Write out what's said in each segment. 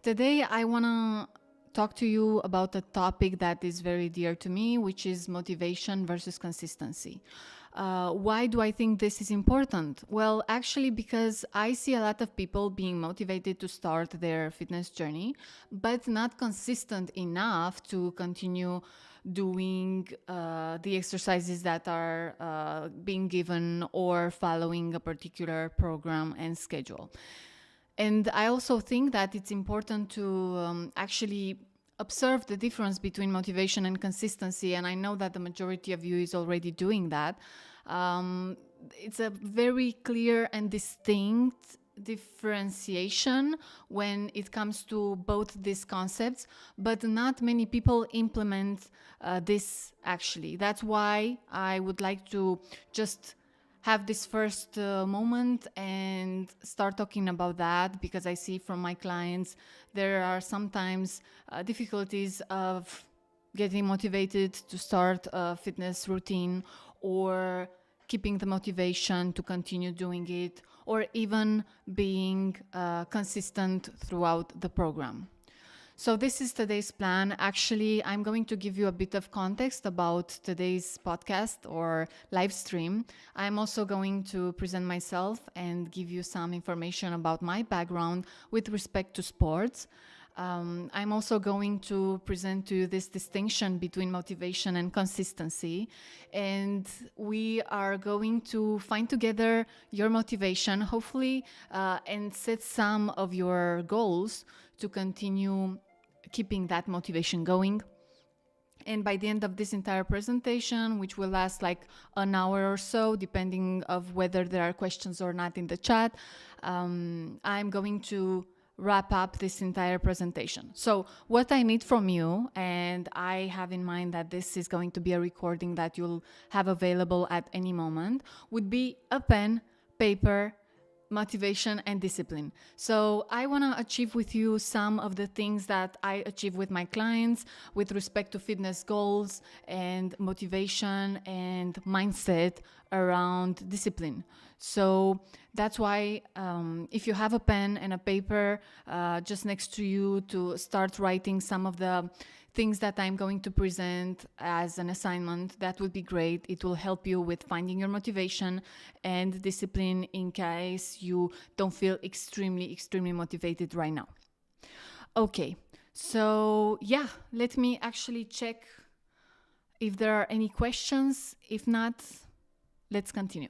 Today, I want to talk to you about a topic that is very dear to me, which is motivation versus consistency. Why do I think this is important? Well, actually, because I see a lot of people being motivated to start their fitness journey, but not consistent enough to continue doing the exercises that are being given or following a particular program and schedule. And I also think that it's important to actually observe the difference between motivation and consistency. And I know that the majority of you is already doing that. It's a very clear and distinct differentiation when it comes to both these concepts, but not many people implement this actually. That's why I would like to just have this first moment and start talking about that, because I see from my clients there are sometimes difficulties of getting motivated to start a fitness routine, or keeping the motivation to continue doing it, or even being consistent throughout the program. So this is today's plan. Actually, I'm going to give you a bit of context about today's podcast or live stream. I'm also going to present myself and give you some information about my background with respect to sports. I'm also going to present to you this distinction between motivation and consistency. And we are going to find together your motivation, hopefully, and set some of your goals to continue keeping that motivation going. And by the end of this entire presentation, which will last like an hour or so, depending of whether there are questions or not in the chat, I'm going to wrap up this entire presentation. So what I need from you, and I have in mind that this is going to be a recording that you'll have available at any moment, would be a pen, paper, motivation, and discipline. So I want to achieve with you some of the things that I achieve with my clients with respect to fitness goals and motivation and mindset around discipline. So that's why if you have a pen and a paper just next to you, to start writing some of the things that I'm going to present as an assignment, that would be great. It will help you with finding your motivation and discipline in case you don't feel extremely motivated right now. Okay, so yeah, let me actually check if there are any questions. If not, let's continue.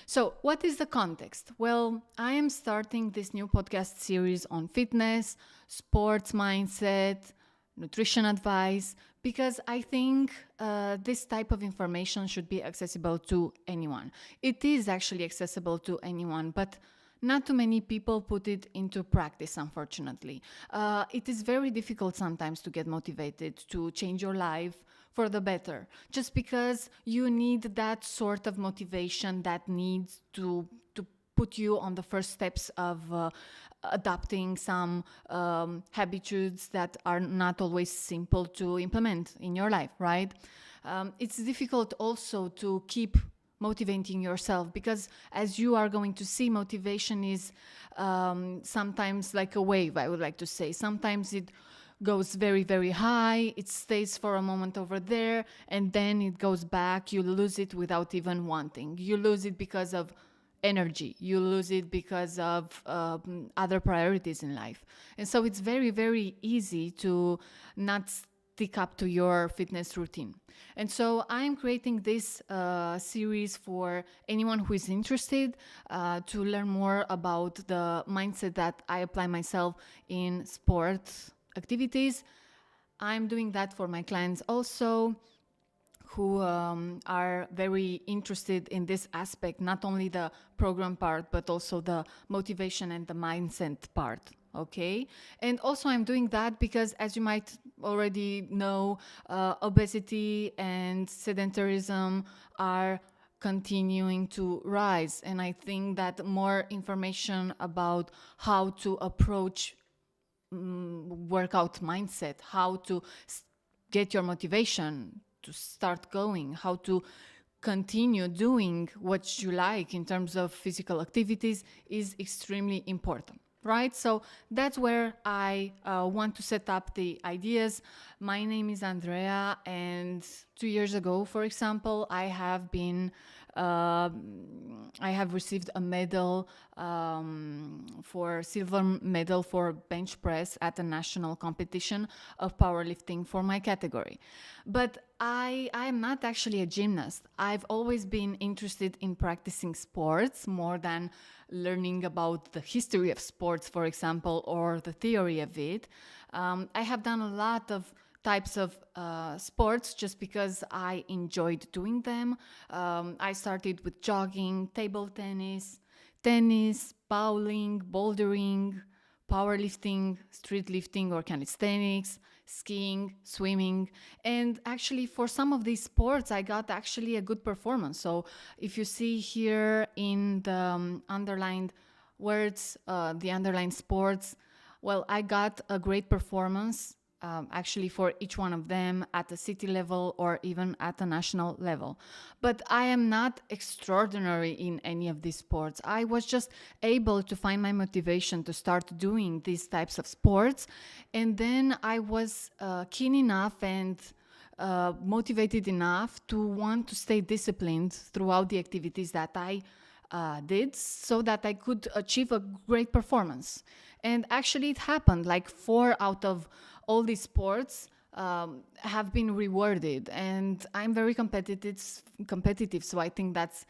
So what is the context? Well, I am starting this new podcast series on fitness, sports mindset, nutrition advice, because I think this type of information should be accessible to anyone. It is actually accessible to anyone, but not too many people put it into practice, unfortunately. It is very difficult sometimes to get motivated to change your life for the better, just because you need that sort of motivation that needs to put you on the first steps of adopting some habitudes that are not always simple to implement in your life, right? It's difficult also to keep motivating yourself, because as you are going to see, motivation is sometimes like a wave, I would like to say. Sometimes it goes very high, it stays for a moment over there, and then it goes back. You lose it without even wanting. You lose it because of energy. You lose it because of other priorities in life. And so it's very easy to not stick up to your fitness routine. And so I'm creating this series for anyone who is interested to learn more about the mindset that I apply myself in sports activities. I'm doing that for my clients also, who are very interested in this aspect, not only the program part, but also the motivation and the mindset part. Okay. And also I'm doing that because, as you might already know, obesity and sedentarism are continuing to rise. And I think that more information about how to approach workout mindset, how to get your motivation to start going, how to continue doing what you like in terms of physical activities is extremely important, right? So that's where I want to set up the ideas. My name is Andrea, and 2 years ago, for example, I have received a medal for silver medal for bench press at a national competition of powerlifting for my category. But I am not actually a gymnast. I've always been interested in practicing sports more than learning about the history of sports, for example, or the theory of it. I have done a lot of types of sports just because I enjoyed doing them. I started with jogging, table tennis, bowling, bouldering, powerlifting, street lifting or calisthenics, skiing, swimming. And actually, for some of these sports, I got actually a good performance. So if you see here in the underlined words, the underlined sports, well, I got a great performance actually for each one of them at the city level or even at the national level. But I am not extraordinary in any of these sports. I was just able to find my motivation to start doing these types of sports. And then I was keen enough and motivated enough to want to stay disciplined throughout the activities that I did so that I could achieve a great performance. And actually, it happened. Like 4 out of all these sports have been rewarded, and I'm very competitive. So I think that's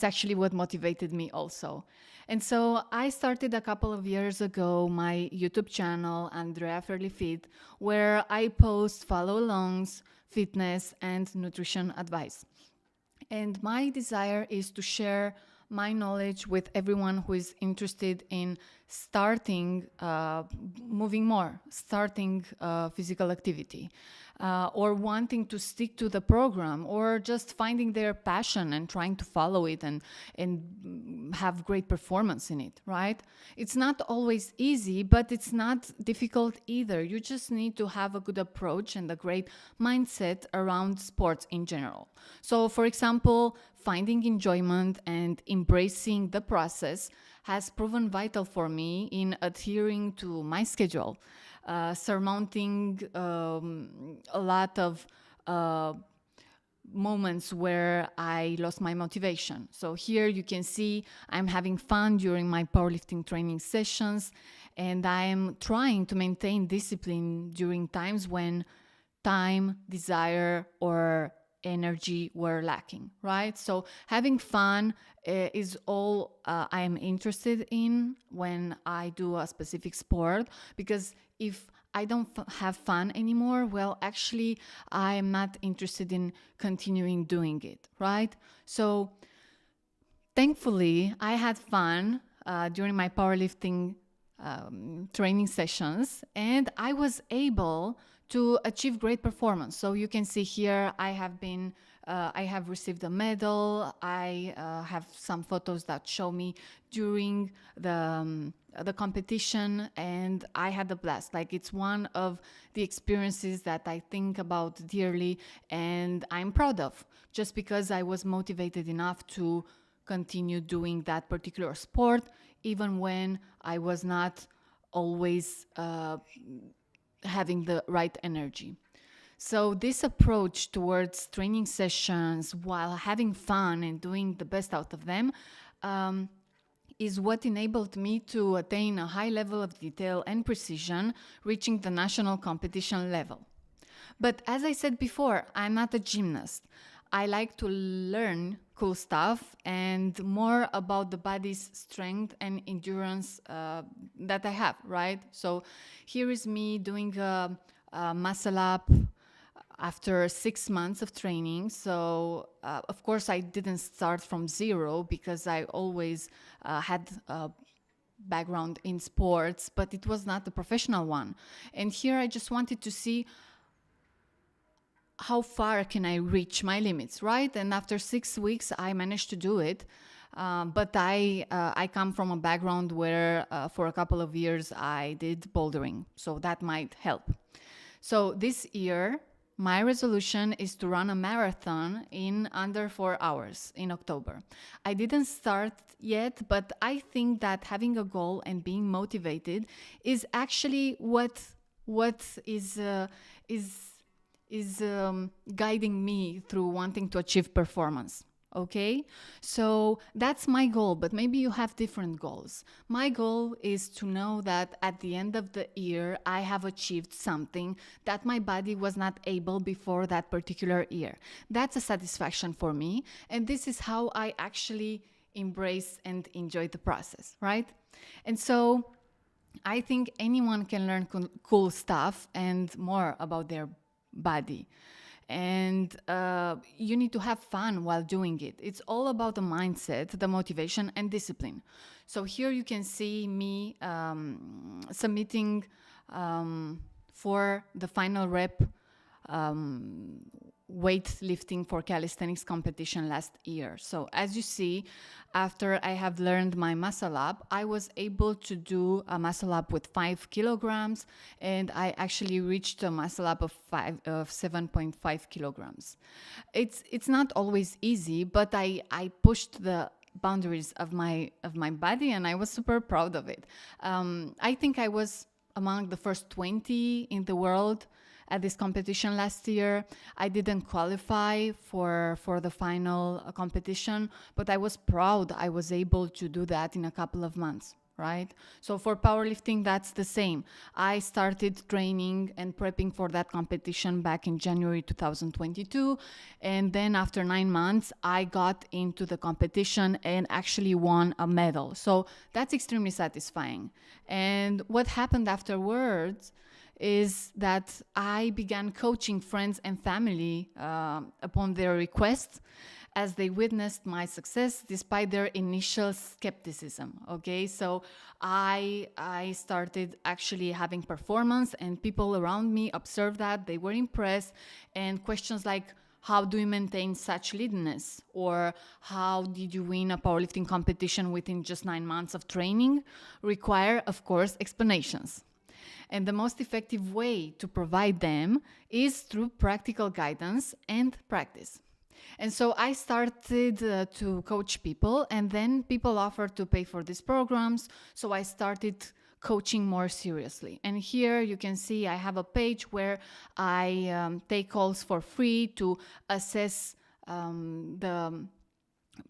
actually what motivated me also. And so I started a couple of years ago my YouTube channel, Andrea Fairly Fit, where I post follow-alongs, fitness, and nutrition advice. And my desire is to share my knowledge with everyone who is interested in starting moving more, starting physical activity, or wanting to stick to the program, or just finding their passion and trying to follow it and have great performance in it, right? It's not always easy, but it's not difficult either. You just need to have a good approach and a great mindset around sports in general. So, for example, finding enjoyment and embracing the process has proven vital for me in adhering to my schedule, surmounting a lot of moments where I lost my motivation. So here you can see I'm having fun during my powerlifting training sessions, and I'm trying to maintain discipline during times when time, desire, or energy were lacking, right? So having fun is all I am interested in when I do a specific sport, because if I don't have fun anymore, well, actually, I am not interested in continuing doing it, right? So thankfully, I had fun during my powerlifting training sessions, and I was able to achieve great performance. So you can see here, I have received a medal. I have some photos that show me during the competition, and I had a blast. Like, it's one of the experiences that I think about dearly, and I'm proud of, just because I was motivated enough to continue doing that particular sport, even when I was not always having the right energy. So this approach towards training sessions while having fun and doing the best out of them is what enabled me to attain a high level of detail and precision, reaching the national competition level. But as I said before, I'm not a gymnast. I like to learn cool stuff and more about the body's strength and endurance that I have, right? So here is me doing a muscle up after 6 months of training. So of course I didn't start from zero, because I always had a background in sports, but it was not a professional one. And here I just wanted to see how far can I reach my limits, right? And after 6 weeks, I managed to do it. But I come from a background where for a couple of years I did bouldering, so that might help. So this year, my resolution is to run a marathon in under 4 hours in October. I didn't start yet, but I think that having a goal and being motivated is actually what is guiding me through wanting to achieve performance. Okay, so that's my goal, but maybe you have different goals. My goal is to know that at the end of the year, I have achieved something that my body was not able before that particular year. That's a satisfaction for me, and this is how I actually embrace and enjoy the process, right? And so I think anyone can learn cool stuff and more about their body. And you need to have fun while doing it. It's all about the mindset, the motivation, and discipline. So here you can see me submitting for the final rep weightlifting for calisthenics competition last year. So as you see, after I have learned my muscle up, I was able to do a muscle up with 5 kilograms, and I actually reached a muscle up of 7.5 kilograms. It's not always easy, but I pushed the boundaries of my body, and I was super proud of it. I think I was among the first 20 in the world at this competition last year. I didn't qualify for the final competition, but I was proud I was able to do that in a couple of months, right? So for powerlifting, that's the same. I started training and prepping for that competition back in January 2022. And then after 9 months, I got into the competition and actually won a medal. So that's extremely satisfying. And what happened afterwards is that I began coaching friends and family upon their request, as they witnessed my success despite their initial skepticism. Okay, so I started actually having performance, and people around me observed that, they were impressed, and questions like, how do you maintain such leanness? Or how did you win a powerlifting competition within just 9 months of training? Require, of course, explanations. And the most effective way to provide them is through practical guidance and practice. And so I started to coach people, and then people offered to pay for these programs. So I started coaching more seriously. And here you can see I have a page where I take calls for free to assess the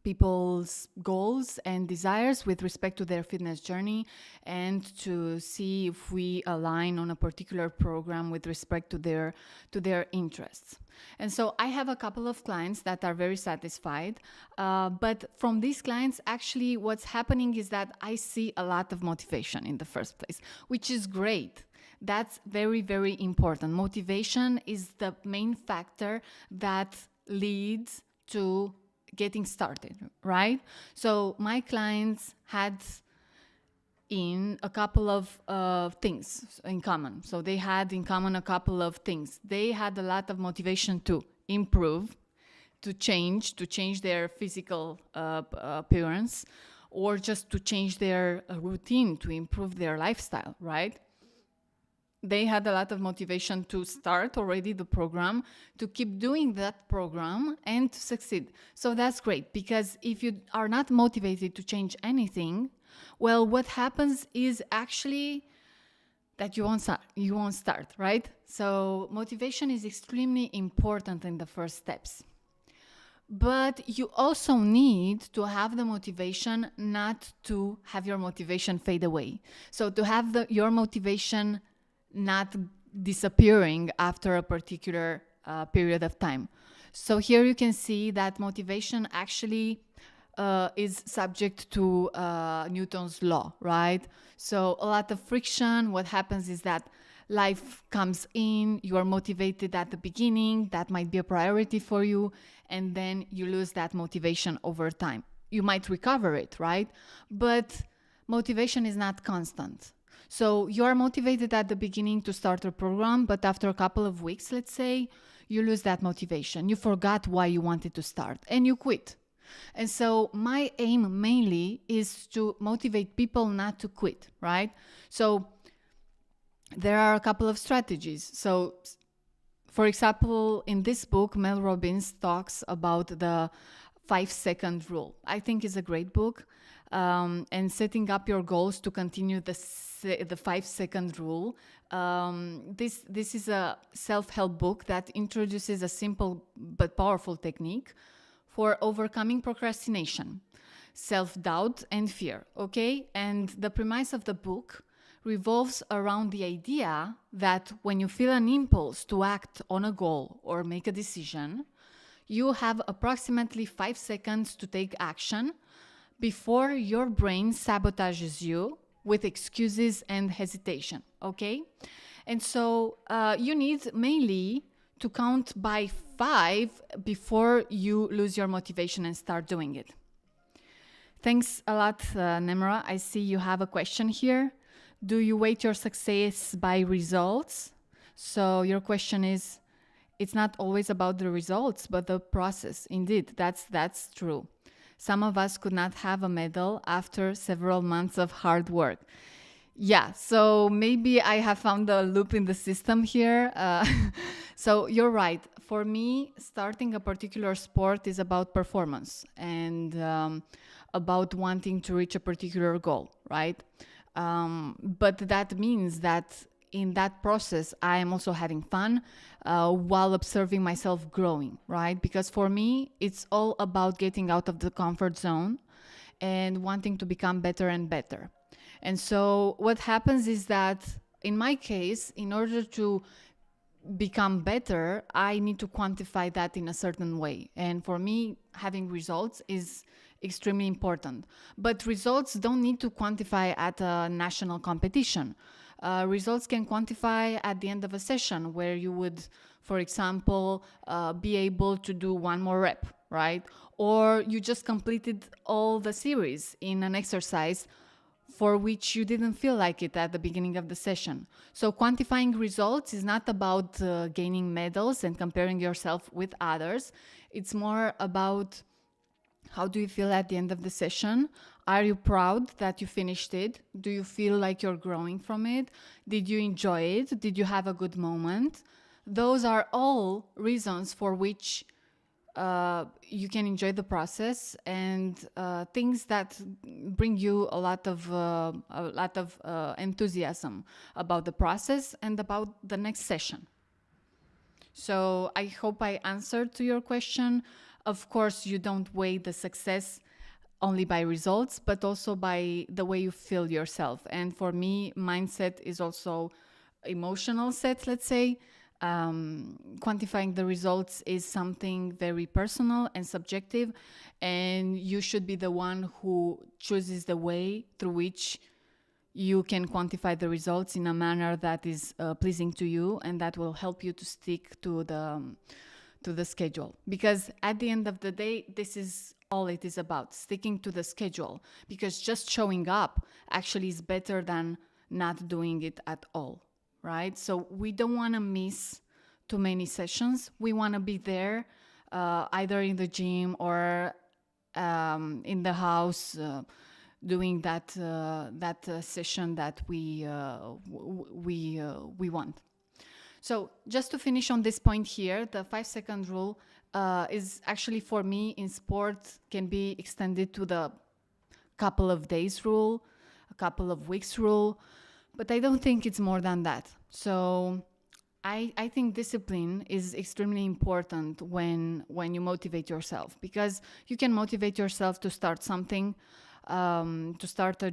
people's goals and desires with respect to their fitness journey, and to see if we align on a particular program with respect to their interests. And so I have a couple of clients that are very satisfied, but from these clients, actually what's happening is that I see a lot of motivation in the first place, which is great. That's very, very important. Motivation is the main factor that leads to getting started, right? So my clients had in a couple of things in common. So they had in common a couple of things. They had a lot of motivation to improve, to change their physical appearance, or just to change their routine, to improve their lifestyle, right? They had a lot of motivation to start already the program, to keep doing that program, and to succeed. So that's great, because if you are not motivated to change anything, well, what happens is actually that you won't start, right? So motivation is extremely important in the first steps. But you also need to have the motivation not to have your motivation fade away. So to have your motivation not disappearing after a particular period of time. So here you can see that motivation actually is subject to Newton's law, right? So a lot of friction. What happens is that life comes in, you are motivated at the beginning, that might be a priority for you, and then you lose that motivation over time. You might recover it, right? But motivation is not constant. So you are motivated at the beginning to start a program, but after a couple of weeks, let's say, you lose that motivation. You forgot why you wanted to start and you quit. And so my aim mainly is to motivate people not to quit, right? So there are a couple of strategies. So For example, in this book, Mel Robbins talks about the 5 second rule. I think it's a great book. And setting up your goals to continue the 5 second rule. This is a self-help book that introduces a simple but powerful technique for overcoming procrastination, self-doubt, and fear. Okay, and the premise of the book revolves around the idea that when you feel an impulse to act on a goal or make a decision, you have approximately 5 seconds to take action before your brain sabotages you with excuses and hesitation. Okay? And so you need mainly to count by 5 before you lose your motivation and start doing it. Thanks a lot, Nemra. I see you have a question here. Do you weight your success by results? So your question is, it's not always about the results, but the process. Indeed, that's true. Some of us could not have a medal after several months of hard work. Yeah, so maybe I have found a loop in the system here. So you're right. For me, starting a particular sport is about performance and about wanting to reach a particular goal, right? But that means that in that process, I am also having fun while observing myself growing, right? Because for me, it's all about getting out of the comfort zone and wanting to become better and better. And so what happens is that in my case, in order to become better, I need to quantify that in a certain way. And for me, having results is extremely important. But results don't need to quantify at a national competition. Results can quantify at the end of a session where you would, for example, be able to do one more rep, right? Or you just completed all the series in an exercise for which you didn't feel like it at the beginning of the session. So quantifying results is not about gaining medals and comparing yourself with others. It's more about how do you feel at the end of the session? Are you proud that you finished it? Do you feel like you're growing from it? Did you enjoy it? Did you have a good moment? Those are all reasons for which you can enjoy the process and things that bring you a lot of enthusiasm about the process and about the next session. So I hope I answered to your question. Of course, you don't weigh the success only by results, but also by the way you feel yourself. And for me, mindset is also emotional set, let's say. Quantifying the results is something very personal and subjective, and you should be the one who chooses the way through which you can quantify the results in a manner that is pleasing to you and that will help you to stick to the schedule. Because at the end of the day, this is all it is about, sticking to the schedule, because just showing up actually is better than not doing it at all, right? So we don't want to miss too many sessions. We want to be there either in the gym or in the house doing that session that we want. So just to finish on this point here, the 5 second rule is actually, for me, in sport can be extended to the couple of days rule, a couple of weeks rule, but I don't think it's more than that. So I think discipline is extremely important when you motivate yourself, because you can motivate yourself to start something, to start a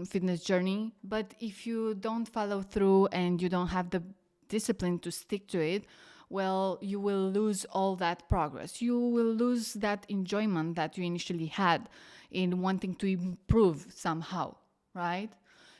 fitness journey, but if you don't follow through and you don't have the discipline to stick to it, well, you will lose all that progress. You will lose that enjoyment that you initially had in wanting to improve somehow, right?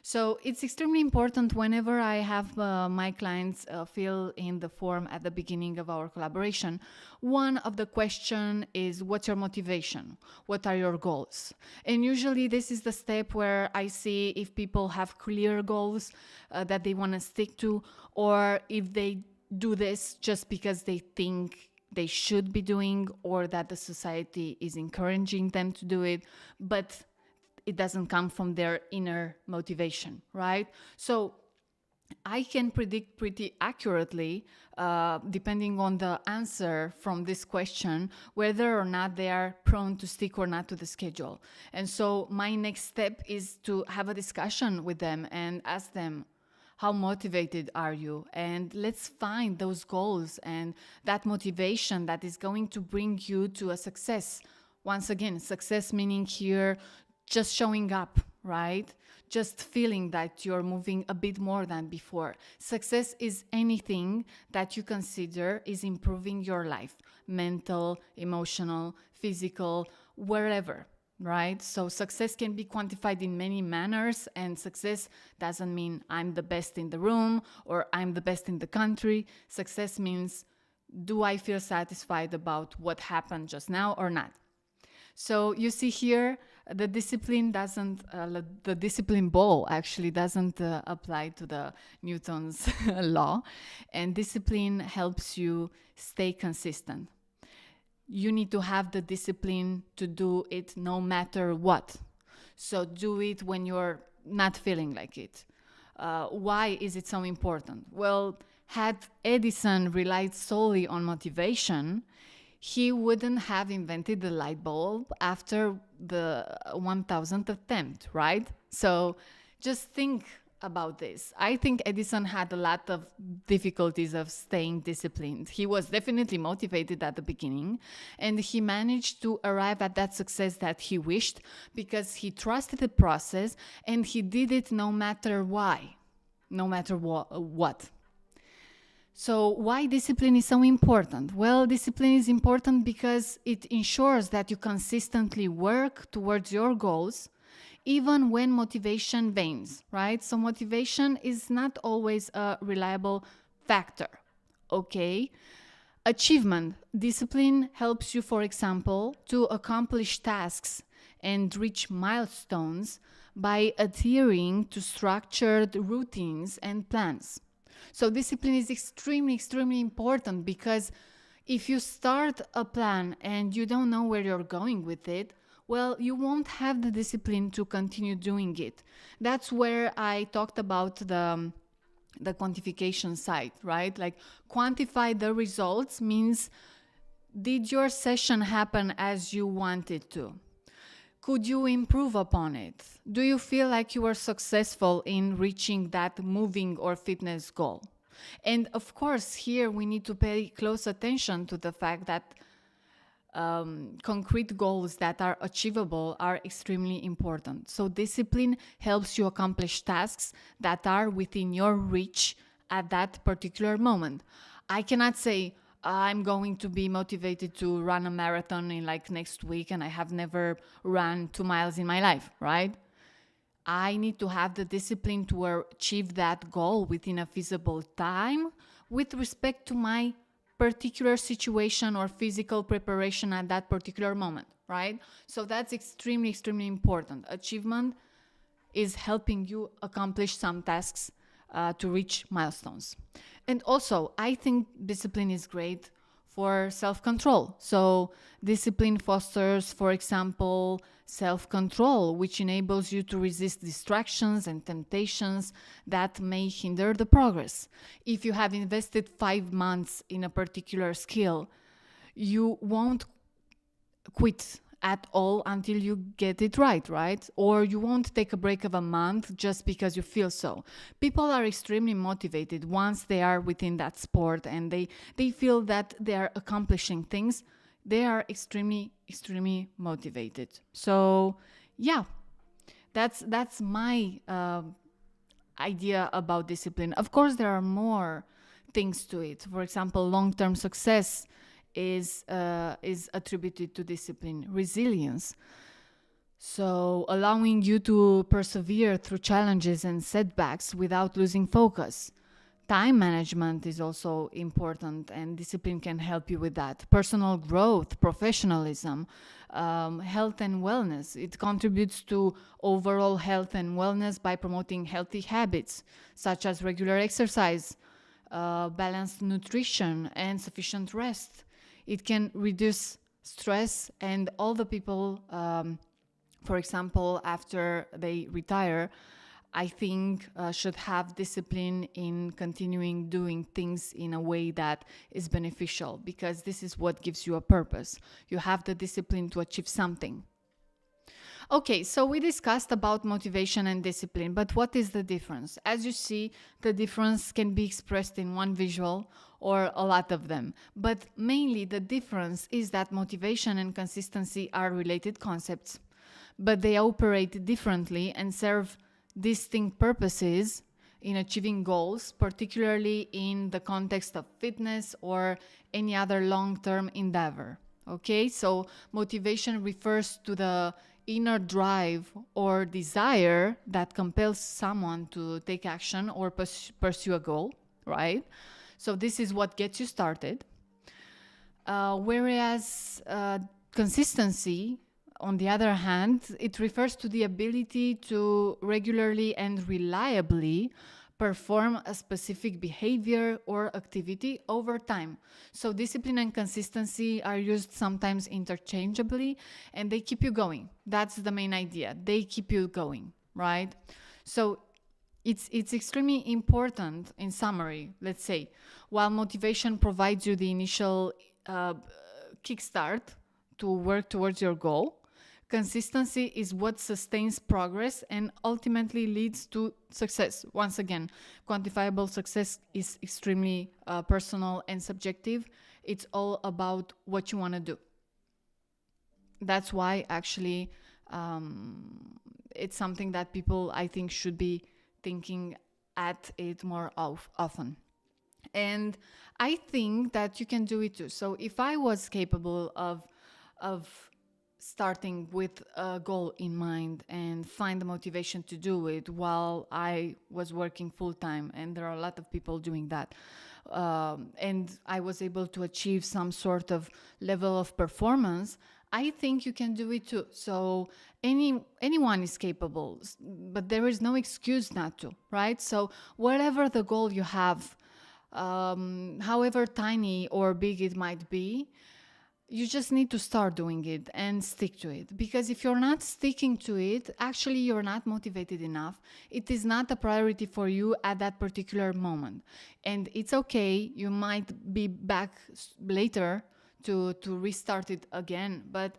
So it's extremely important whenever I have my clients fill in the form at the beginning of our collaboration. One of the question is, what's your motivation? What are your goals? And usually this is the step where I see if people have clear goals that they want to stick to, or if they do this just because they think they should be doing, or that the society is encouraging them to do it, but it doesn't come from their inner motivation, right? So I can predict pretty accurately, depending on the answer from this question, whether or not they are prone to stick or not to the schedule. And so my next step is to have a discussion with them and ask them, how motivated are you? And let's find those goals and that motivation that is going to bring you to a success. Once again, success meaning here just showing up, right? Just feeling that you're moving a bit more than before. Success is anything that you consider is improving your life, mental, emotional, physical, wherever, right? So success can be quantified in many manners, and success doesn't mean I'm the best in the room or I'm the best in the country. Success means, do I feel satisfied about what happened just now or not? So you see here, the discipline doesn't, the discipline ball actually doesn't apply to the Newton's law, and discipline helps you stay consistent. You need to have the discipline to do it no matter what. So do it when you're not feeling like it. Why is it so important? Well, had Edison relied solely on motivation, he wouldn't have invented the light bulb after the 1000th attempt, right? So just think about this. I think Edison had a lot of difficulties of staying disciplined. He was definitely motivated at the beginning, and he managed to arrive at that success that he wished because he trusted the process and he did it no matter why, no matter what. So why discipline is so important? Well, discipline is important because it ensures that you consistently work towards your goals even when motivation wanes, right? So motivation is not always a reliable factor, okay? Achievement. Discipline helps you, for example, to accomplish tasks and reach milestones by adhering to structured routines and plans. So discipline is extremely, extremely important because if you start a plan and you don't know where you're going with it, well, you won't have the discipline to continue doing it. That's where I talked about the quantification side, right? Like quantify the results means, did your session happen as you wanted to? Could you improve upon it? Do you feel like you were successful in reaching that moving or fitness goal? And of course, here we need to pay close attention to the fact that concrete goals that are achievable are extremely important. So discipline helps you accomplish tasks that are within your reach at that particular moment. I cannot say I'm going to be motivated to run a marathon in like next week and I have never run 2 miles in my life, right? I need to have the discipline to achieve that goal within a feasible time with respect to my particular situation or physical preparation at that particular moment, right? So that's extremely, extremely important. Achievement is helping you accomplish some tasks to reach milestones. And also, I think discipline is great for self-control. So discipline fosters, for example, self-control, which enables you to resist distractions and temptations that may hinder the progress. If you have invested 5 months in a particular skill, you won't quit at all until you get it right? Or you won't take a break of a month just because you feel so. People are extremely motivated once they are within that sport and they feel that they are accomplishing things. They are extremely, extremely motivated. So, yeah, that's my idea about discipline. Of course, there are more things to it. For example, long-term success is attributed to discipline. Resilience, so allowing you to persevere through challenges and setbacks without losing focus. Time management is also important, and discipline can help you with that. Personal growth, professionalism, health and wellness. It contributes to overall health and wellness by promoting healthy habits such as regular exercise, balanced nutrition, and sufficient rest. It can reduce stress, and all the people, for example, after they retire, I think should have discipline in continuing doing things in a way that is beneficial, because this is what gives you a purpose. You have the discipline to achieve something. Okay, so we discussed about motivation and discipline, but what is the difference? As you see, the difference can be expressed in one visual or a lot of them. But mainly the difference is that motivation and consistency are related concepts, but they operate differently and serve distinct purposes in achieving goals, particularly in the context of fitness or any other long-term endeavor. Okay, so motivation refers to the inner drive or desire that compels someone to take action or pursue a goal, right? So this is what gets you started. Whereas consistency, on the other hand, it refers to the ability to regularly and reliably perform a specific behavior or activity over time. So discipline and consistency are used sometimes interchangeably, and they keep you going. That's the main idea. They keep you going, right? So it's extremely important. In summary, let's say, while motivation provides you the initial kickstart to work towards your goal, consistency is what sustains progress and ultimately leads to success. Once again, quantifiable success is extremely personal and subjective. It's all about what you want to do. That's why actually it's something that people, I think, should be thinking at it more often. And I think that you can do it too. So if I was capable of starting with a goal in mind and find the motivation to do it while I was working full time, and there are a lot of people doing that, and I was able to achieve some sort of level of performance, I think you can do it too. So anyone is capable, but there is no excuse not to, right? So whatever the goal you have, however tiny or big it might be, you just need to start doing it and stick to it. Because if you're not sticking to it, actually you're not motivated enough. It is not a priority for you at that particular moment. And it's okay, you might be back later to restart it again, but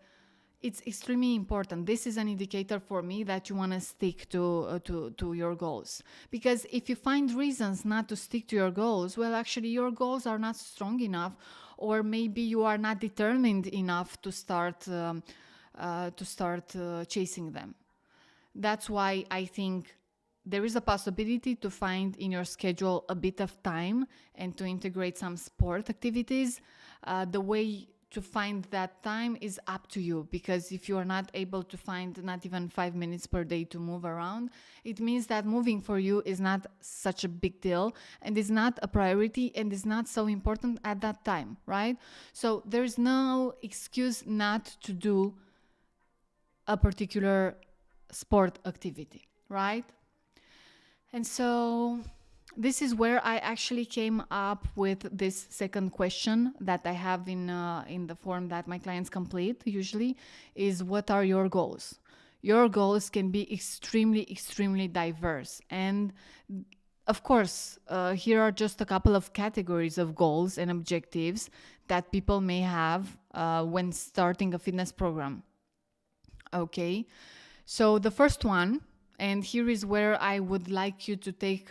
it's extremely important. This is an indicator for me that you want to stick to your goals. Because if you find reasons not to stick to your goals, well, actually your goals are not strong enough, or maybe you are not determined enough to start chasing them. That's why I think there is a possibility to find in your schedule a bit of time and to integrate some sport activities. The way to find that time is up to you, because if you are not able to find not even 5 minutes per day to move around, it means that moving for you is not such a big deal and is not a priority and is not so important at that time, right? So there's no excuse not to do a particular sport activity, right? And so this is where I actually came up with this second question that I have in the form that my clients complete usually, is what are your goals? Your goals can be extremely, extremely diverse. And of course, here are just a couple of categories of goals and objectives that people may have when starting a fitness program. Okay, so the first one, and here is where I would like you to take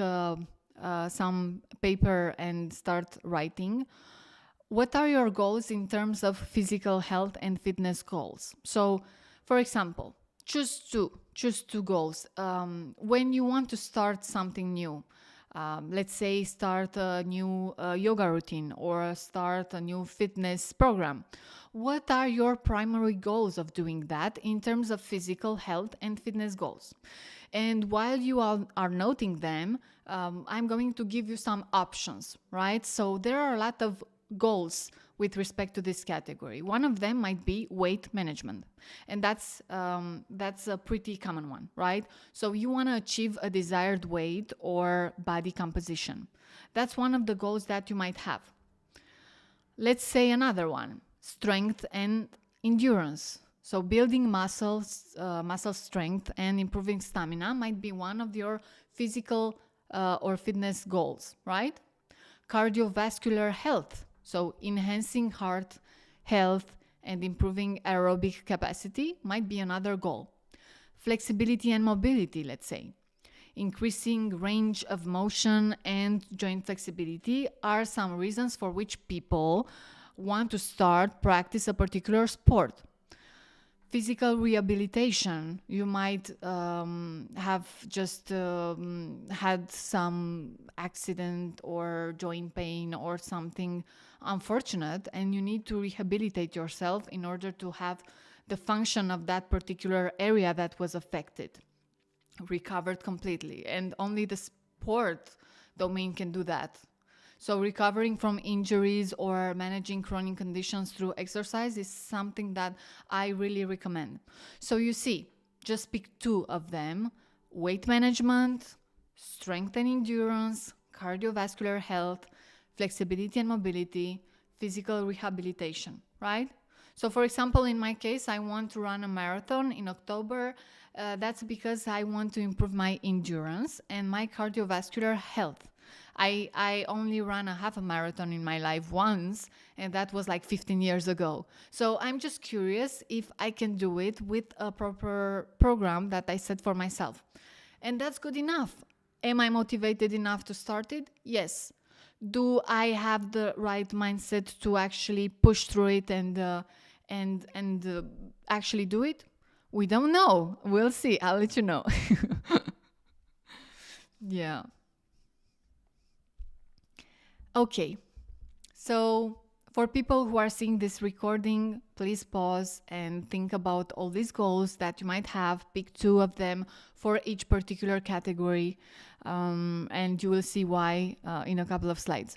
some paper and start writing. What are your goals in terms of physical health and fitness goals? So, for example, choose two goals. When you want to start something new, let's say start a new yoga routine or start a new fitness program. What are your primary goals of doing that in terms of physical health and fitness goals? And while you are noting them, I'm going to give you some options, right? So there are a lot of goals with respect to this category. One of them might be weight management, and that's a pretty common one, right? So you want to achieve a desired weight or body composition. That's one of the goals that you might have. Let's say another one, strength and endurance. So building muscle strength and improving stamina might be one of your physical or fitness goals, right? Cardiovascular health, so enhancing heart health and improving aerobic capacity might be another goal. Flexibility and mobility, let's say. Increasing range of motion and joint flexibility are some reasons for which people want to start practice a particular sport. Physical rehabilitation, you might have just had some accident or joint pain or something unfortunate, and you need to rehabilitate yourself in order to have the function of that particular area that was affected recovered completely, and only the sport domain can do that. So recovering from injuries or managing chronic conditions through exercise is something that I really recommend. So you see, just pick two of them: weight management, strength and endurance, cardiovascular health, flexibility and mobility, physical rehabilitation, right? So, for example, in my case, I want to run a marathon in October. That's because I want to improve my endurance and my cardiovascular health. I only ran a half a marathon in my life once, and that was like 15 years ago. So I'm just curious if I can do it with a proper program that I set for myself. And that's good enough. Am I motivated enough to start it? Yes. Do I have the right mindset to actually push through it and actually do it? We don't know. We'll see. I'll let you know. Yeah. Okay. So, for people who are seeing this recording, please pause and think about all these goals that you might have. Pick two of them for each particular category, and you will see why in a couple of slides.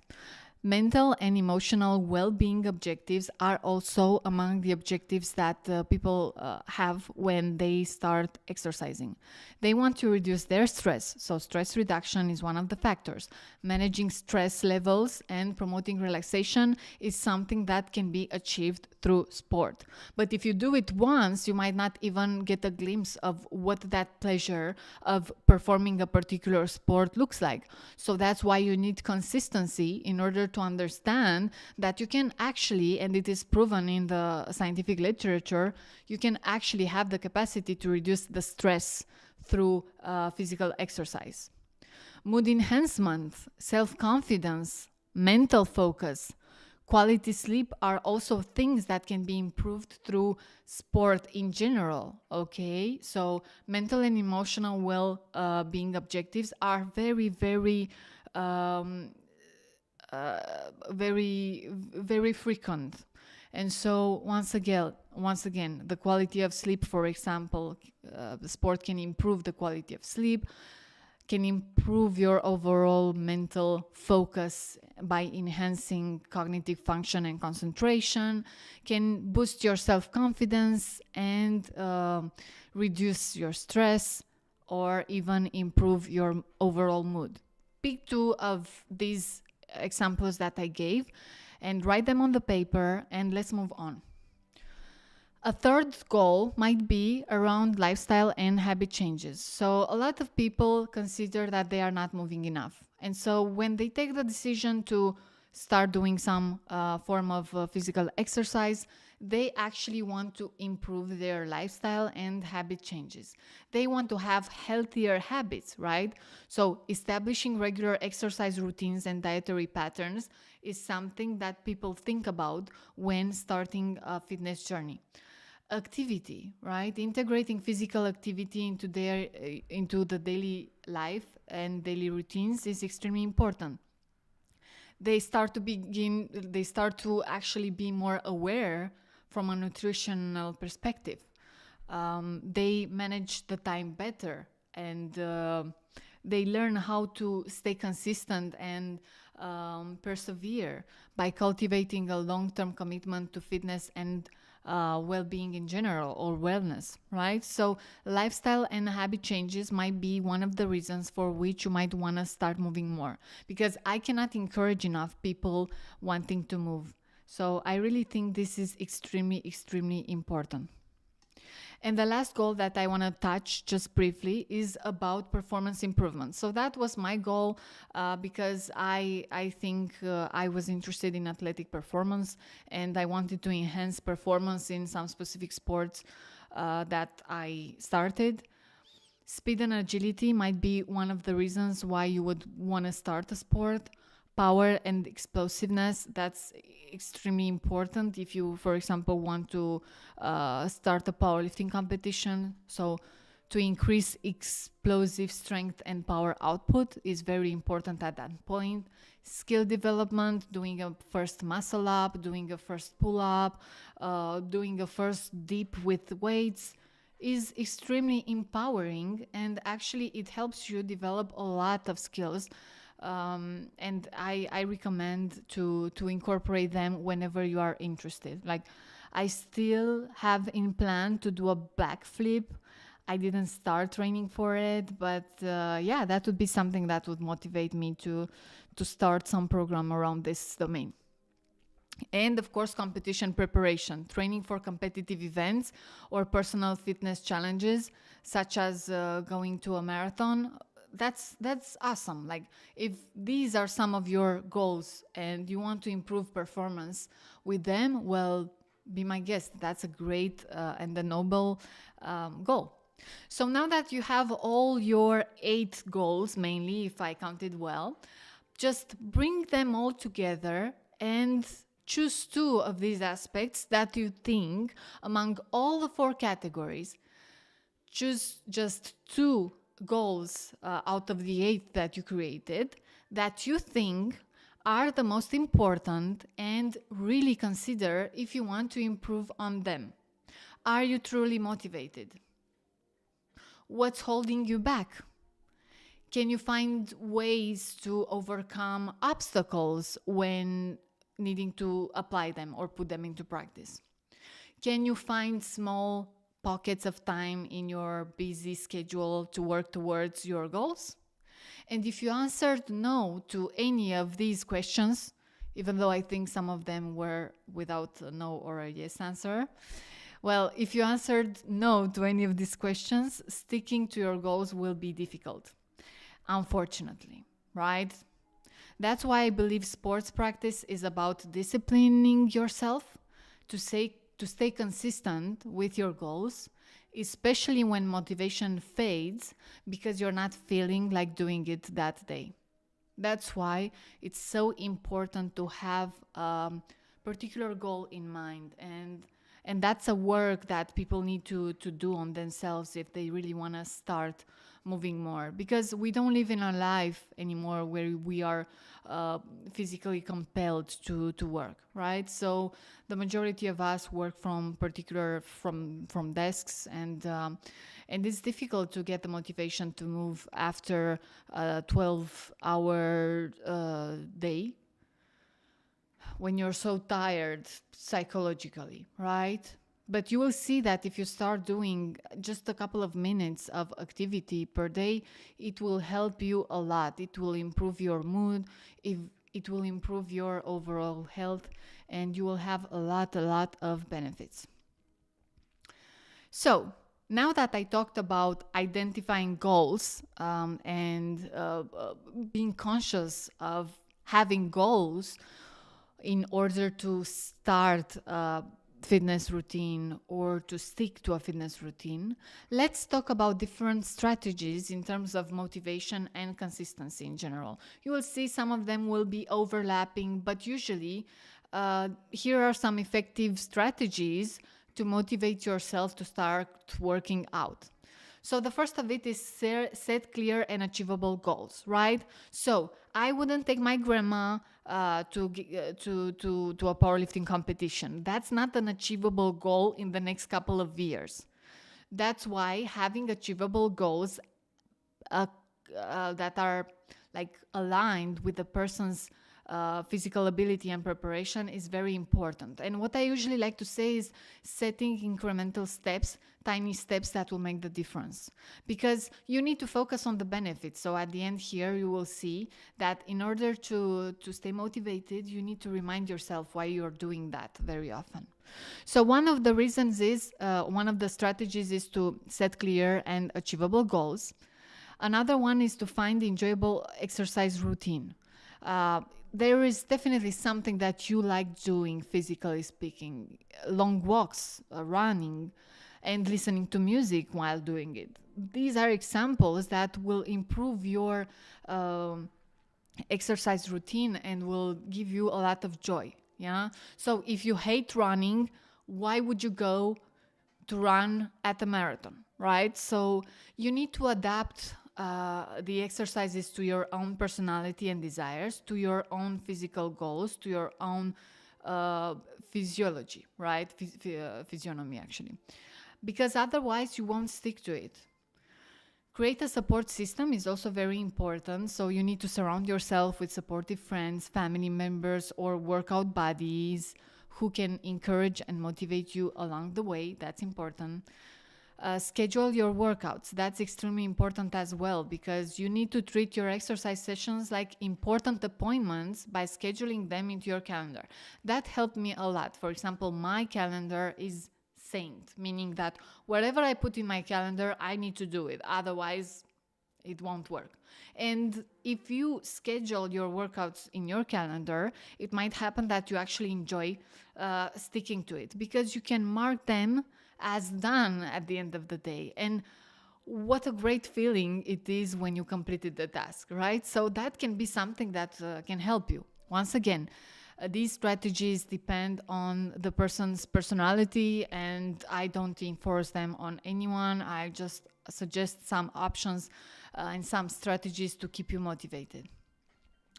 Mental and emotional well-being objectives are also among the objectives that people have when they start exercising. They want to reduce their stress, so stress reduction is one of the factors. Managing stress levels and promoting relaxation is something that can be achieved through sport. But if you do it once, you might not even get a glimpse of what that pleasure of performing a particular sport looks like. So that's why you need consistency in order to understand that you can actually, and it is proven in the scientific literature, you can actually have the capacity to reduce the stress through physical exercise. Mood enhancement, self-confidence, mental focus, quality sleep are also things that can be improved through sport in general, okay? So mental and emotional well-being objectives are very, very very frequent. And so once again, the quality of sleep, for example, the sport can improve the quality of sleep, can improve your overall mental focus by enhancing cognitive function and concentration, can boost your self-confidence and reduce your stress, or even improve your overall mood. Pick two of these examples that I gave and write them on the paper, and let's move on. A third goal might be around lifestyle and habit changes. So a lot of people consider that they are not moving enough. And so when they take the decision to start doing some form of physical exercise, they actually want to improve their lifestyle and habit changes. They want to have healthier habits, right? So establishing regular exercise routines and dietary patterns is something that people think about when starting a fitness journey. Activity, right? Integrating physical activity into the daily life and daily routines is extremely important. They start to actually be more aware from a nutritional perspective. They manage the time better, and they learn how to stay consistent and persevere by cultivating a long-term commitment to fitness and well-being in general, or wellness, right? So lifestyle and habit changes might be one of the reasons for which you might want to start moving more, because I cannot encourage enough people wanting to move. So I really think this is extremely, extremely important. And the last goal that I want to touch just briefly is about performance improvement. So that was my goal because I think I was interested in athletic performance, and I wanted to enhance performance in some specific sports that I started. Speed and agility might be one of the reasons why you would want to start a sport. Power and explosiveness, that's extremely important if you, for example, want to start a powerlifting competition. So to increase explosive strength and power output is very important at that point. Skill development, doing a first muscle up, doing a first pull up, doing a first dip with weights is extremely empowering, and actually it helps you develop a lot of skills. And I recommend to incorporate them whenever you are interested. Like, I still have in plan to do a backflip. I didn't start training for it, but yeah, that would be something that would motivate me to start some program around this domain. And of course, competition preparation, training for competitive events or personal fitness challenges, such as going to a marathon. That's awesome. Like, if these are some of your goals and you want to improve performance with them, well, be my guest. That's a great and a noble goal. So now that you have all your 8 goals, mainly, if I counted well, just bring them all together and choose 2 of these aspects that you think, among all the 4 categories, choose just 2 goals out of the 8 that you created that you think are the most important, and really consider if you want to improve on them. Are you truly motivated? What's holding you back? Can you find ways to overcome obstacles when needing to apply them or put them into practice? Can you find small pockets of time in your busy schedule to work towards your goals? And if you answered no to any of these questions, even though I think some of them were without a no or a yes answer, well, if you answered no to any of these questions, sticking to your goals will be difficult, unfortunately, right? That's why I believe sports practice is about disciplining yourself to stay consistent with your goals, especially when motivation fades because you're not feeling like doing it that day. That's why it's so important to have a particular goal in mind, and that's a work that people need to do on themselves if they really want to start moving more, because we don't live in a life anymore where we are physically compelled to work, right? So the majority of us work from desks, and it's difficult to get the motivation to move after a 12-hour day when you're so tired psychologically, right? But you will see that if you start doing just a couple of minutes of activity per day, it will help you a lot. It will improve your mood, it will improve your overall health, and you will have a lot of benefits. So, now that I talked about identifying goals and being conscious of having goals in order to start a fitness routine or to stick to a fitness routine, let's talk about different strategies in terms of motivation and consistency in general. You will see some of them will be overlapping, but usually here are some effective strategies to motivate yourself to start working out. So the first of it is set clear and achievable goals, right? So I wouldn't take my grandma to a powerlifting competition. That's not an achievable goal in the next couple of years. That's why having achievable goals that are like aligned with the person's physical ability and preparation is very important. And what I usually like to say is setting incremental steps, tiny steps that will make the difference. Because you need to focus on the benefits. So at the end here, you will see that in order to stay motivated, you need to remind yourself why you're doing that very often. So one of the reasons is, one of the strategies is to set clear and achievable goals. Another one is to find enjoyable exercise routine. There is definitely something that you like doing, physically speaking, long walks, running, and listening to music while doing it. These are examples that will improve your exercise routine and will give you a lot of joy. Yeah. So if you hate running, why would you go to run at a marathon, right? So you need to adapt the exercises to your own personality and desires, to your own physical goals, to your own physiology, right? Physiognomy, actually. Because otherwise you won't stick to it. Create a support system is also very important. So you need to surround yourself with supportive friends, family members, or workout buddies who can encourage and motivate you along the way. That's important. Schedule your workouts. That's extremely important as well, because you need to treat your exercise sessions like important appointments by scheduling them into your calendar. That helped me a lot. For example, my calendar is saint, meaning that whatever I put in my calendar, I need to do it. Otherwise, it won't work. And if you schedule your workouts in your calendar, it might happen that you actually enjoy sticking to it, because you can mark them as done at the end of the day. And what a great feeling it is when you completed the task, right? So that can be something that can help you. Once again, these strategies depend on the person's personality, and I don't enforce them on anyone. I just suggest some options and some strategies to keep you motivated.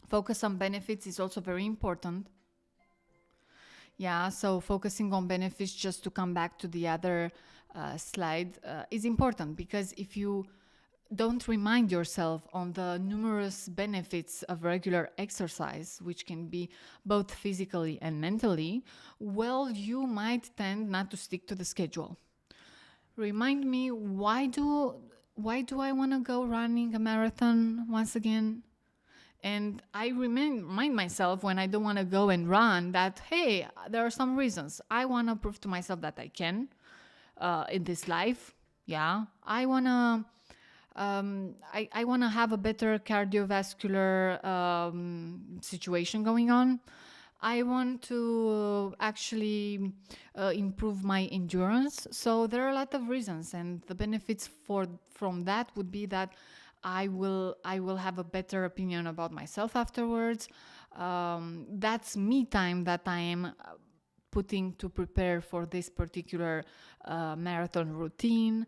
Focus on benefits is also very important. Yeah, so focusing on benefits, just to come back to the other slide, is important, because if you don't remind yourself on the numerous benefits of regular exercise, which can be both physically and mentally, well, you might tend not to stick to the schedule. Remind me, why do I want to go running a marathon once again? And I remind myself when I don't want to go and run that, hey, there are some reasons. I want to prove to myself that I can in this life. Yeah, I want to I want to have a better cardiovascular situation going on. I want to actually improve my endurance. So there are a lot of reasons, and the benefits from that would be that I will have a better opinion about myself afterwards. That's me time that I am putting to prepare for this particular marathon routine.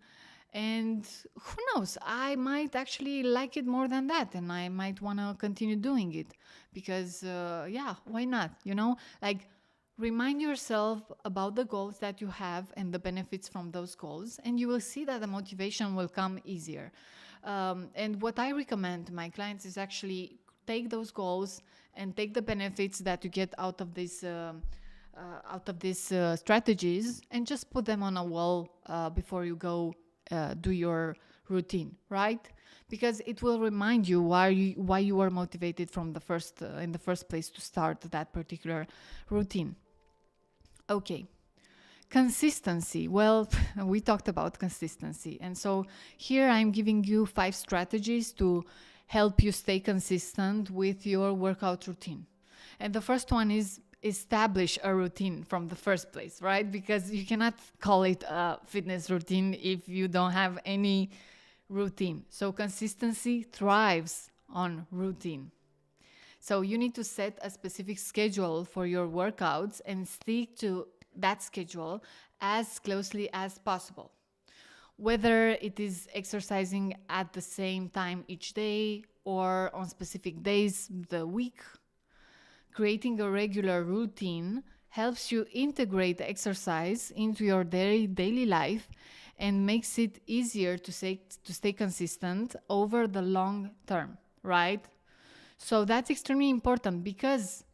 And who knows, I might actually like it more than that, and I might want to continue doing it, because yeah, why not? Like, remind yourself about the goals that you have and the benefits from those goals, and you will see that the motivation will come easier. And what I recommend to my clients is actually take those goals and take the benefits that you get out of these strategies, and just put them on a wall before you go do your routine, right? Because it will remind you why you were motivated from in the first place to start that particular routine. Okay. Consistency. Well, we talked about consistency. And so here I'm giving you 5 strategies to help you stay consistent with your workout routine. And the first one is establish a routine from the first place, right? Because you cannot call it a fitness routine if you don't have any routine. So consistency thrives on routine. So you need to set a specific schedule for your workouts and stick to that schedule as closely as possible. Whether it is exercising at the same time each day or on specific days the week, creating a regular routine helps you integrate exercise into your daily life and makes it easier to stay consistent over the long term, right? So that's extremely important because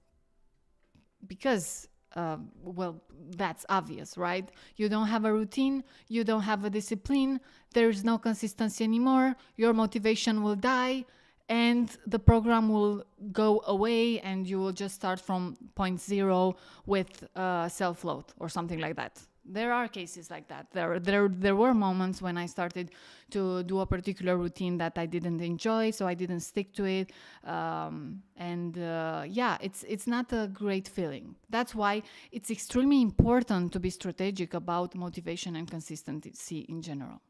well, that's obvious, right? You don't have a routine, you don't have a discipline, there's no consistency anymore, your motivation will die, and the program will go away, and you will just start from point zero with self-load or something like that. There are cases like that. There were moments when I started to do a particular routine that I didn't enjoy, so I didn't stick to it. And yeah, it's not a great feeling. That's why it's extremely important to be strategic about motivation and consistency in general.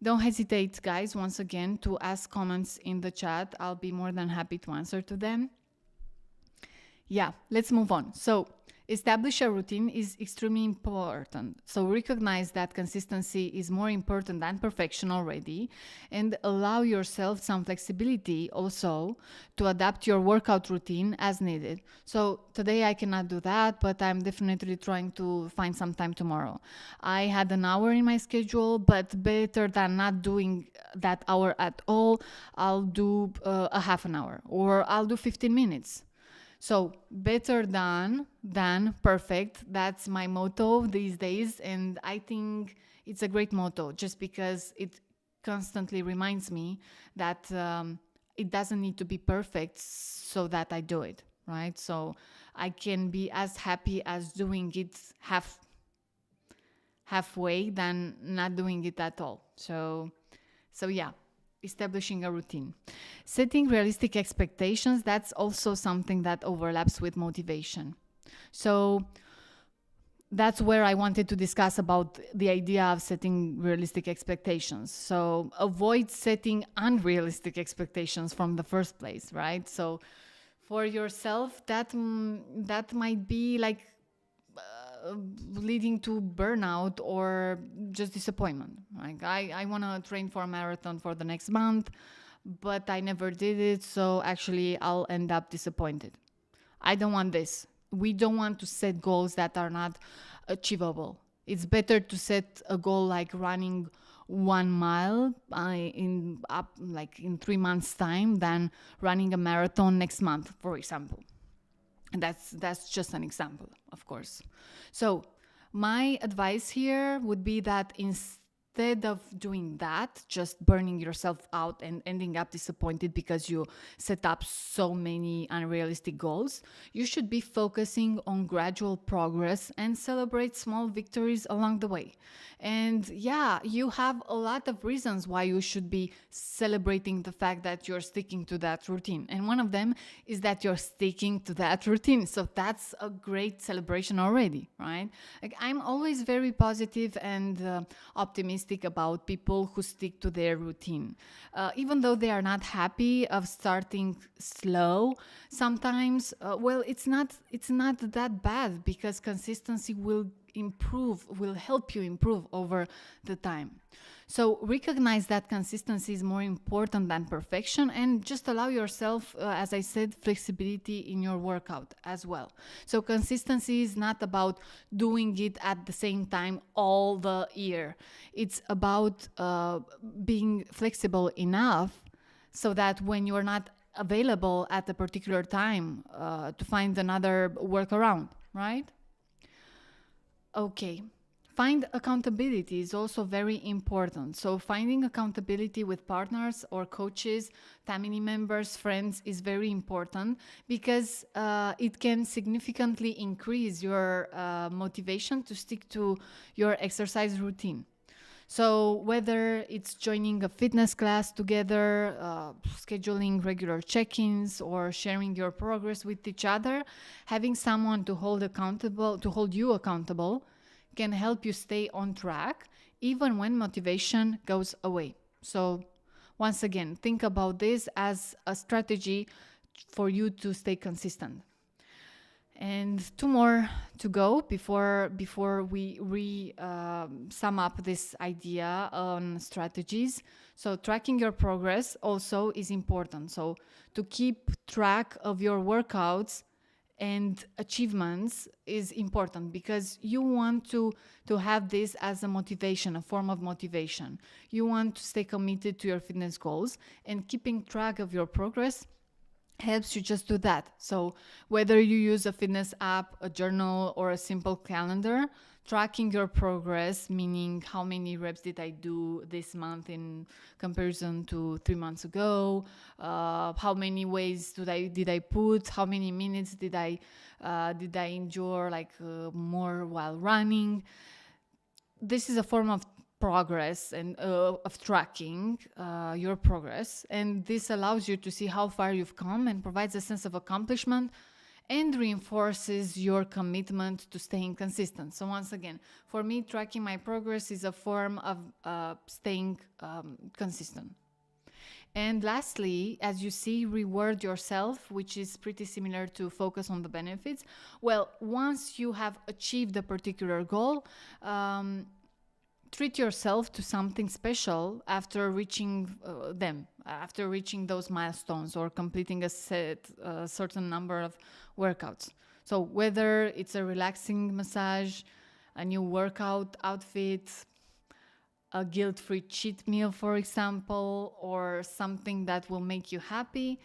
Don't hesitate, guys, once again, to ask comments in the chat. I'll be more than happy to answer to them. Yeah, let's move on. So, establish a routine is extremely important. So, recognize that consistency is more important than perfection already, and allow yourself some flexibility also to adapt your workout routine as needed. So, today I cannot do that, but I'm definitely trying to find some time tomorrow. I had an hour in my schedule, but better than not doing that hour at all, I'll do a half an hour, or I'll do 15 minutes. So better than perfect. That's my motto these days. And I think it's a great motto just because it constantly reminds me that it doesn't need to be perfect so that I do it, right? So I can be as happy as doing it halfway than not doing it at all. So yeah, establishing a routine. Setting realistic expectations, that's also something that overlaps with motivation. So that's where I wanted to discuss about the idea of setting realistic expectations. So avoid setting unrealistic expectations from the first place, right? So for yourself, that might be like leading to burnout or just disappointment. Like I want to train for a marathon for the next month, but I never did it, so actually I'll end up disappointed. I don't want this. We don't want to set goals that are not achievable. It's better to set a goal like running 1 mile in 3 months time than running a marathon next month, for example. And that's just an example, of course. So my advice here would be that instead of doing that, just burning yourself out and ending up disappointed because you set up so many unrealistic goals, you should be focusing on gradual progress and celebrate small victories along the way. And yeah, you have a lot of reasons why you should be celebrating the fact that you're sticking to that routine. And one of them is that you're sticking to that routine. So that's a great celebration already, right? Like, I'm always very positive and optimistic about people who stick to their routine. Even though they are not happy of starting slow, sometimes, it's not that bad because consistency will help you improve over the time. So recognize that consistency is more important than perfection, and just allow yourself, as I said, flexibility in your workout as well. So consistency is not about doing it at the same time all the year. It's about being flexible enough so that when you're not available at a particular time, to find another workaround, right? Okay. Find accountability is also very important. So, finding accountability with partners or coaches, family members, friends is very important because it can significantly increase your motivation to stick to your exercise routine. So, whether it's joining a fitness class together, scheduling regular check ins, or sharing your progress with each other, having someone to hold you accountable, can help you stay on track even when motivation goes away. So, once again, think about this as a strategy for you to stay consistent. And two more to go before we sum up this idea on strategies. So tracking your progress also is important. So to keep track of your workouts and achievements is important because you want to have this as a motivation, a form of motivation. You want to stay committed to your fitness goals, and keeping track of your progress helps you just do that. So whether you use a fitness app, a journal, or a simple calendar, tracking your progress, meaning how many reps did I do this month in comparison to 3 months ago, how many weights did I put, how many minutes did I endure more while running. This is a form of progress and of tracking your progress, and this allows you to see how far you've come and provides a sense of accomplishment and reinforces your commitment to staying consistent. So once again, for me, tracking my progress is a form of staying consistent. And lastly, as you see, reward yourself, which is pretty similar to focus on the benefits. Well, once you have achieved a particular goal, treat yourself to something special after reaching after reaching those milestones or completing a certain number of workouts. So whether it's a relaxing massage, a new workout outfit, a guilt-free cheat meal, for example, or something that will make you happy,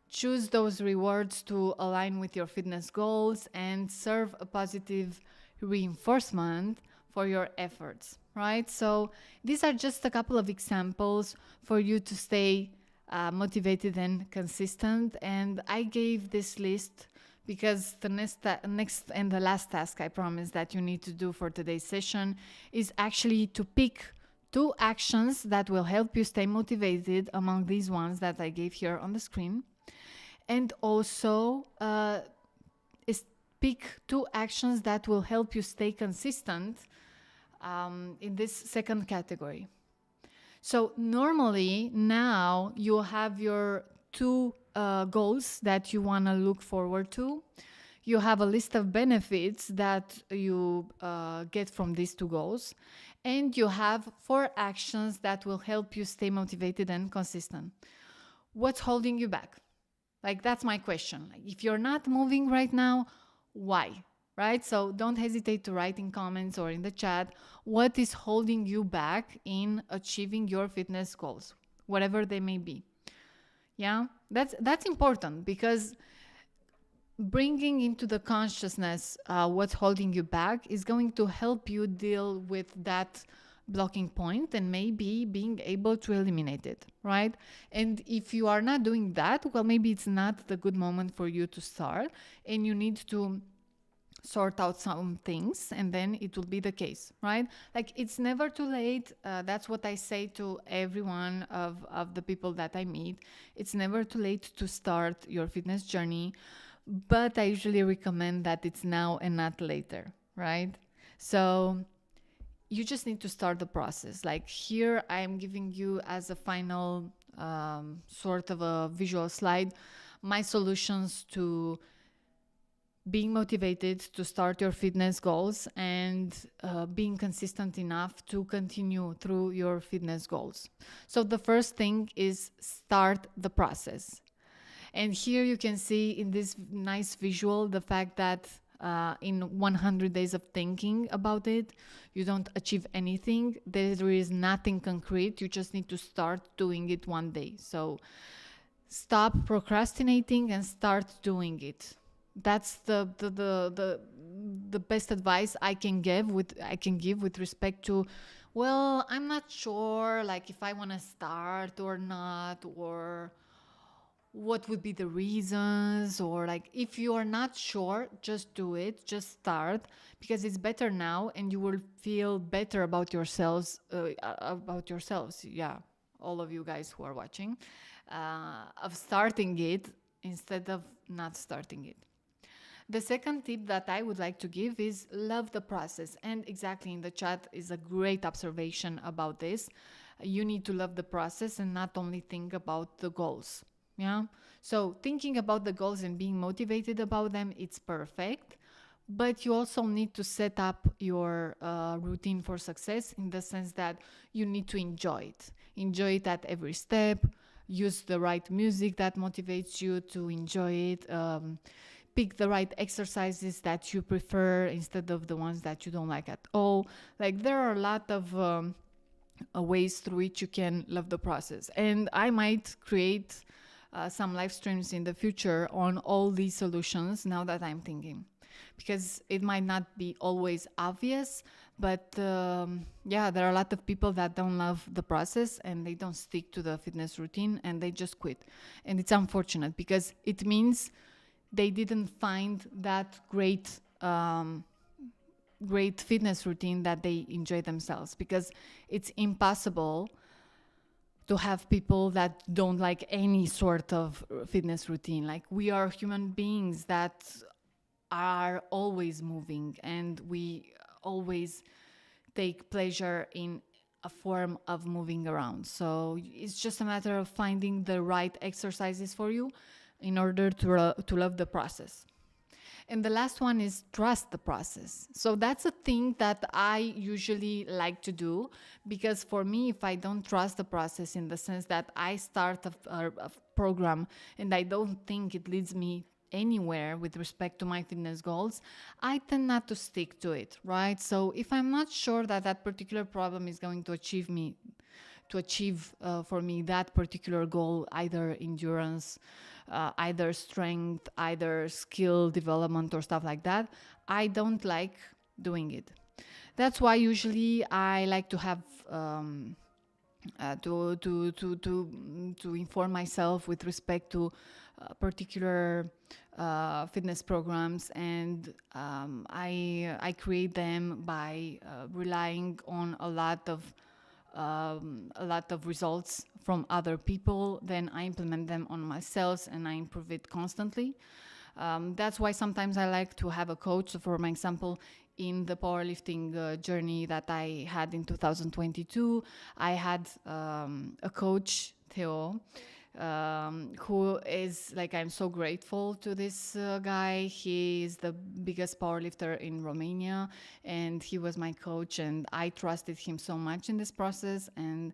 choose those rewards to align with your fitness goals and serve a positive reinforcement for your efforts, right? So these are just a couple of examples for you to stay motivated and consistent. And I gave this list because the next and the last task I promise that you need to do for today's session is actually to pick 2 actions that will help you stay motivated among these ones that I gave here on the screen. And also pick 2 actions that will help you stay consistent in this second category. So normally now you have your 2 goals that you want to look forward to. You have a list of benefits that you get from these 2 goals. And you have 4 actions that will help you stay motivated and consistent. What's holding you back? Like, that's my question. Like, if you're not moving right now, why? Right? So don't hesitate to write in comments or in the chat what is holding you back in achieving your fitness goals, whatever they may be. Yeah, that's important, because bringing into the consciousness what's holding you back is going to help you deal with that blocking point and maybe being able to eliminate it, right? And if you are not doing that, well, maybe it's not the good moment for you to start, and you need to sort out some things, and then it will be the case, right? Like, it's never too late. That's what I say to every one of the people that I meet. It's never too late to start your fitness journey, but I usually recommend that it's now and not later, right? So you just need to start the process. Like, here I am giving you as a final sort of a visual slide my solutions to being motivated to start your fitness goals and being consistent enough to continue through your fitness goals. So the first thing is start the process. And here you can see in this nice visual the fact that in 100 days of thinking about it, you don't achieve anything. There is nothing concrete. You just need to start doing it one day. So stop procrastinating and start doing it. That's the best advice I can give with respect to, well, I'm not sure, like, if I want to start or not, or what would be the reasons, or like, if you are not sure, just do it, just start, because it's better now and you will feel better about yourselves, yeah, all of you guys who are watching, of starting it instead of not starting it. The second tip that I would like to give is love the process. And exactly, in the chat is a great observation about this. You need to love the process and not only think about the goals. Yeah. So thinking about the goals and being motivated about them, it's perfect. But you also need to set up your routine for success, in the sense that you need to enjoy it. Enjoy it at every step. Use the right music that motivates you to enjoy it. Pick the right exercises that you prefer instead of the ones that you don't like at all. Like, there are a lot of ways through which you can love the process. And I might create some live streams in the future on all these solutions now that I'm thinking, because it might not be always obvious, but yeah, there are a lot of people that don't love the process and they don't stick to the fitness routine and they just quit. And it's unfortunate because it means they didn't find that great fitness routine that they enjoy themselves, because it's impossible to have people that don't like any sort of fitness routine. Like, we are human beings that are always moving and we always take pleasure in a form of moving around. So it's just a matter of finding the right exercises for you in order to love the process. And the last one is trust the process. So that's a thing that I usually like to do, because for me, if I don't trust the process, in the sense that I start a program and I don't think it leads me anywhere with respect to my fitness goals, I tend not to stick to it, right? So if I'm not sure that that particular problem is going to achieve for me that particular goal, either endurance, either strength, either skill development or stuff like that, I don't like doing it. That's why usually I like to have to inform myself with respect to particular fitness programs, and I create them by relying on a lot of results from other people. Then I implement them on myself and I improve it constantly. That's why sometimes I like to have a coach. So for my example, in the powerlifting journey that I had in 2022, I had a coach, Theo, who is like, I'm so grateful to this guy. He is the biggest powerlifter in Romania and he was my coach, and I trusted him so much in this process, and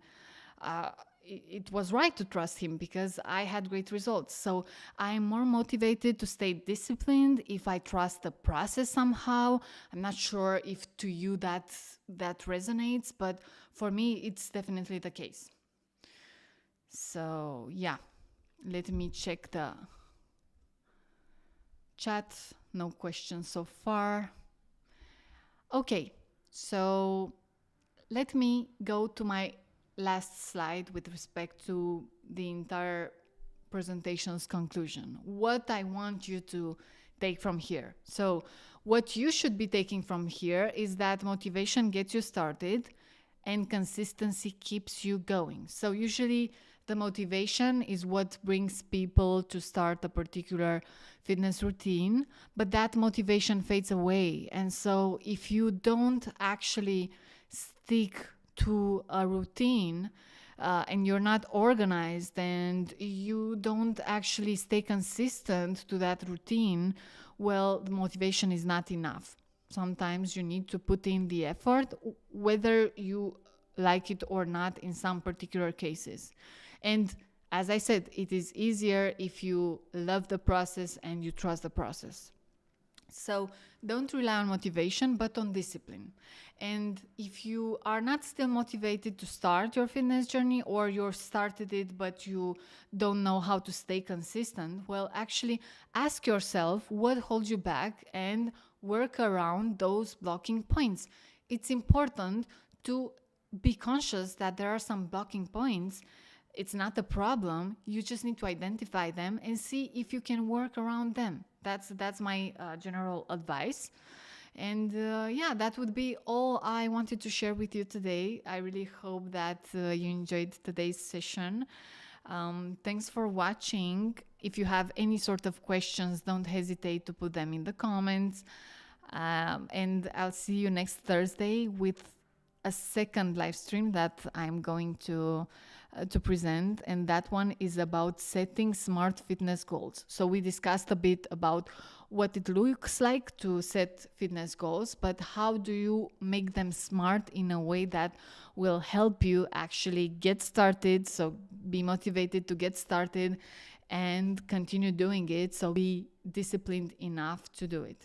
it was right to trust him because I had great results. So I'm more motivated to stay disciplined if I trust the process somehow. I'm not sure if to you that resonates, but for me it's definitely the case. So yeah, let me check the chat. No questions so far. Okay, so let me go to my last slide with respect to the entire presentation's conclusion. What I want you to take from here. So what you should be taking from here is that motivation gets you started and consistency keeps you going. So usually the motivation is what brings people to start a particular fitness routine, but that motivation fades away. And so if you don't actually stick to a routine and you're not organized and you don't actually stay consistent to that routine, well, the motivation is not enough. Sometimes you need to put in the effort, whether you like it or not in some particular cases. And as I said, it is easier if you love the process and you trust the process. So don't rely on motivation, but on discipline. And if you are not still motivated to start your fitness journey, or you started it but you don't know how to stay consistent, well, actually ask yourself what holds you back and work around those blocking points. It's important to be conscious that there are some blocking points. It's not a problem. You just need to identify them and see if you can work around them. That's my general advice. And yeah, that would be all I wanted to share with you today. I really hope that you enjoyed today's session. Thanks for watching. If you have any sort of questions, don't hesitate to put them in the comments. And I'll see you next Thursday with a second live stream that I'm going to present, and that one is about setting smart fitness goals. So we discussed a bit about what it looks like to set fitness goals, but how do you make them smart in a way that will help you actually get started, so be motivated to get started and continue doing it, so be disciplined enough to do it.